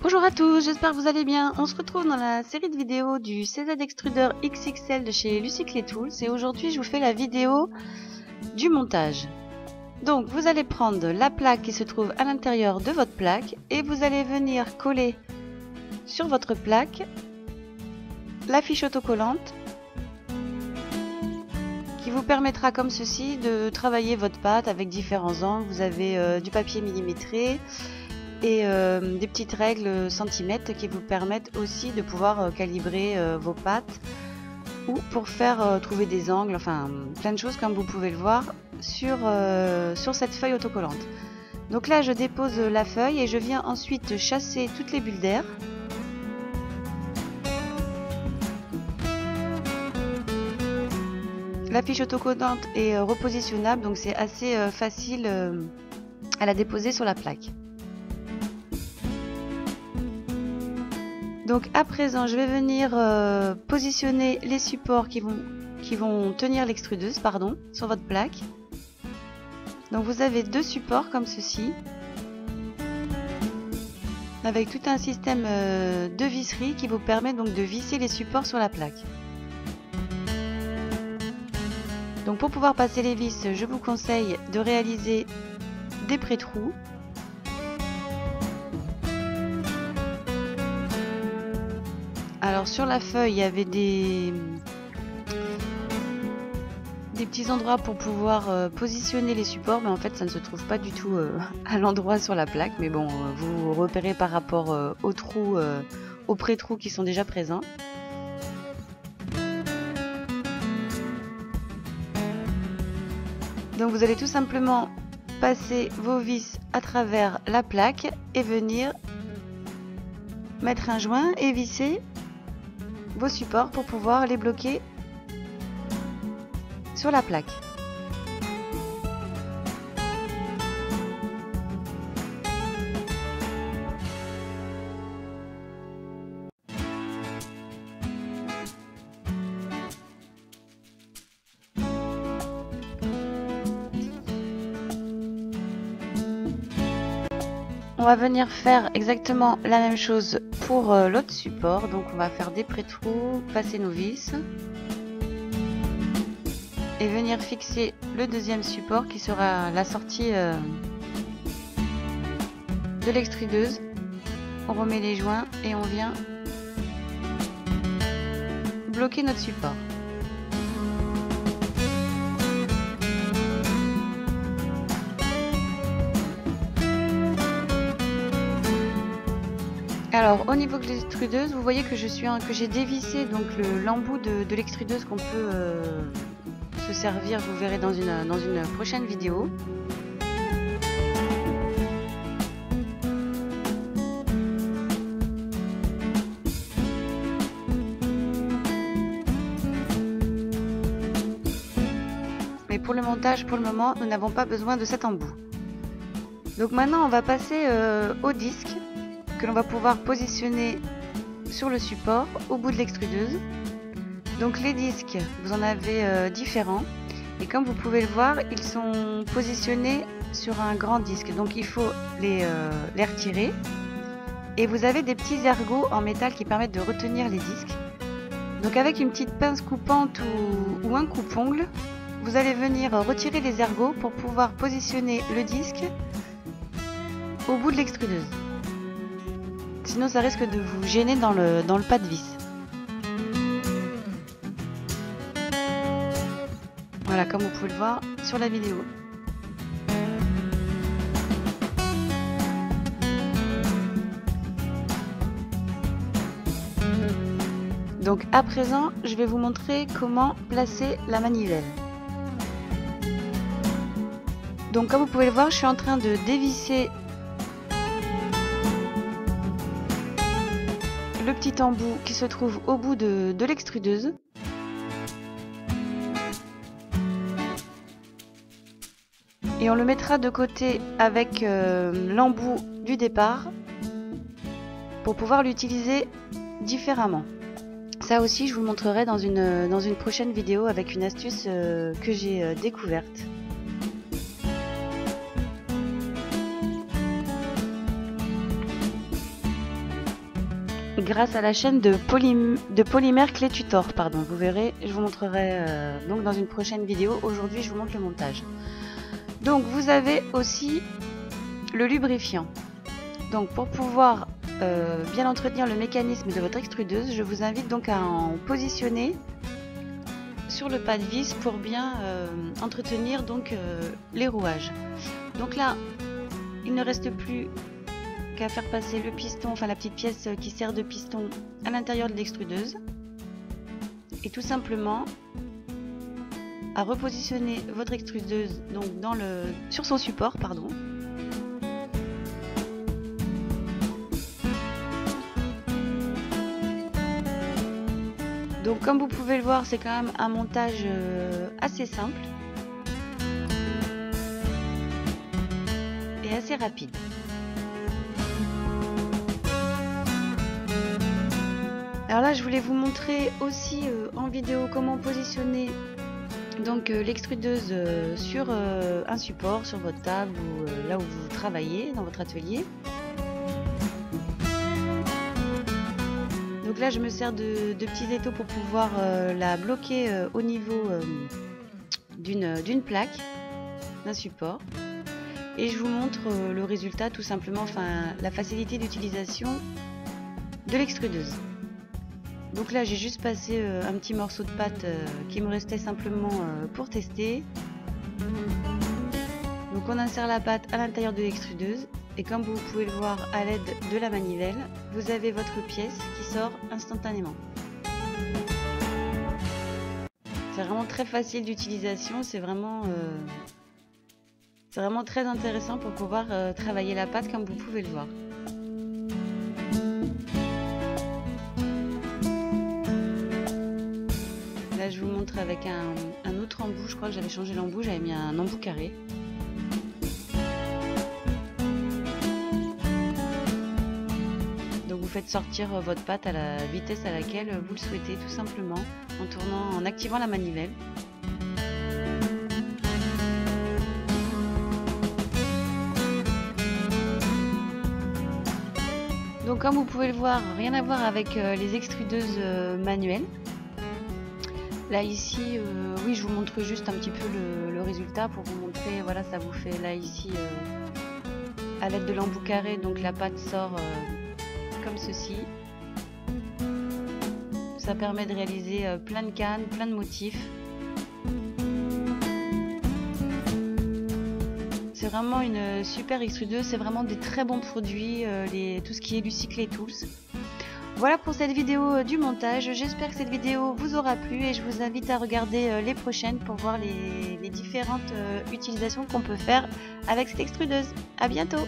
Bonjour à tous, j'espère que vous allez bien. On se retrouve dans la série de vidéos du CZ Extruder XXL de chez Lucycler Tools et aujourd'hui je vous fais la vidéo du montage. Donc vous allez prendre la plaque qui se trouve à l'intérieur de votre plaque et vous allez venir coller sur votre plaque la fiche autocollante qui vous permettra comme ceci de travailler votre pâte avec différents angles. Vous avez du papier millimétré et des petites règles centimètres qui vous permettent aussi de pouvoir calibrer vos pâtes ou pour faire trouver des angles, enfin plein de choses comme vous pouvez le voir sur cette feuille autocollante. Donc là je dépose la feuille et je viens ensuite chasser toutes les bulles d'air. La fiche autocollante est repositionnable, donc c'est assez facile à la déposer sur la plaque. Donc à présent, je vais venir positionner les supports qui vont tenir l'extrudeuse, sur votre plaque. Donc vous avez deux supports comme ceci, avec tout un système de visserie qui vous permet donc de visser les supports sur la plaque. Donc pour pouvoir passer les vis, je vous conseille de réaliser des pré-trous. Alors sur la feuille, il y avait des petits endroits pour pouvoir positionner les supports, mais en fait ça ne se trouve pas du tout à l'endroit sur la plaque. Mais bon, vous repérez par rapport aux trous, aux pré-trous qui sont déjà présents. Donc vous allez tout simplement passer vos vis à travers la plaque et venir mettre un joint et visser vos supports pour pouvoir les bloquer sur la plaque. On va venir faire exactement la même chose pour l'autre support. Donc on va faire des pré-trous, passer nos vis et venir fixer le deuxième support qui sera la sortie de l'extrudeuse. On remet les joints et on vient bloquer notre support. Alors au niveau de l'extrudeuse, vous voyez que j'ai dévissé donc l'embout de l'extrudeuse qu'on peut se servir, vous verrez dans une prochaine vidéo. Mais pour le montage, pour le moment, nous n'avons pas besoin de cet embout. Donc maintenant on va passer au disque que l'on va pouvoir positionner sur le support au bout de l'extrudeuse. Donc les disques, vous en avez différents et comme vous pouvez le voir, ils sont positionnés sur un grand disque, donc il faut les retirer et vous avez des petits ergots en métal qui permettent de retenir les disques. Donc avec une petite pince coupante ou un coupe-ongle, vous allez venir retirer les ergots pour pouvoir positionner le disque au bout de l'extrudeuse. Sinon ça risque de vous gêner dans le pas de vis. Voilà, comme vous pouvez le voir sur la vidéo. Donc à présent, je vais vous montrer comment placer la manivelle. Donc comme vous pouvez le voir, je suis en train de dévisser le petit embout qui se trouve au bout de l'extrudeuse. Et on le mettra de côté avec l'embout du départ pour pouvoir l'utiliser différemment. Ça aussi, je vous montrerai dans une prochaine vidéo avec une astuce que j'ai découverte. grâce à la chaîne de Polymère Clé Tutor. Pardon, vous verrez, je vous montrerai donc dans une prochaine vidéo. Aujourd'hui, je vous montre le montage. Donc, vous avez aussi le lubrifiant. Donc, pour pouvoir bien entretenir le mécanisme de votre extrudeuse, je vous invite donc à en positionner sur le pas de vis pour bien entretenir donc les rouages. Donc là, il ne reste plus qu'à faire passer le piston, enfin la petite pièce qui sert de piston à l'intérieur de l'extrudeuse et tout simplement à repositionner votre extrudeuse donc sur son support, pardon. Donc comme vous pouvez le voir, c'est quand même un montage assez simple et assez rapide. Alors là, je voulais vous montrer aussi en vidéo comment positionner donc l'extrudeuse sur un support, sur votre table ou là où vous travaillez dans votre atelier. Donc là, je me sers de petits étaux pour pouvoir la bloquer au niveau d'une plaque, d'un support. Et je vous montre le résultat tout simplement, enfin la facilité d'utilisation de l'extrudeuse. Donc là, j'ai juste passé un petit morceau de pâte qui me restait simplement pour tester. Donc on insère la pâte à l'intérieur de l'extrudeuse et comme vous pouvez le voir à l'aide de la manivelle, vous avez votre pièce qui sort instantanément. C'est vraiment très facile d'utilisation, c'est vraiment très intéressant pour pouvoir travailler la pâte comme vous pouvez le voir. Là, je vous montre avec un autre embout. Je crois que j'avais changé l'embout, j'avais mis un embout carré. Donc vous faites sortir votre pâte à la vitesse à laquelle vous le souhaitez, tout simplement en activant la manivelle. Donc comme vous pouvez le voir, rien à voir avec les extrudeuses manuelles. Là ici, oui, je vous montre juste un petit peu le résultat pour vous montrer, voilà, ça vous fait là ici à l'aide de l'embout carré, donc la pâte sort comme ceci. Ça permet de réaliser plein de cannes, plein de motifs. C'est vraiment une super extrudeuse, c'est vraiment des très bons produits, tout ce qui est Lucy Clay Tools. Voilà pour cette vidéo du montage, j'espère que cette vidéo vous aura plu et je vous invite à regarder les prochaines pour voir les différentes utilisations qu'on peut faire avec cette extrudeuse. À bientôt!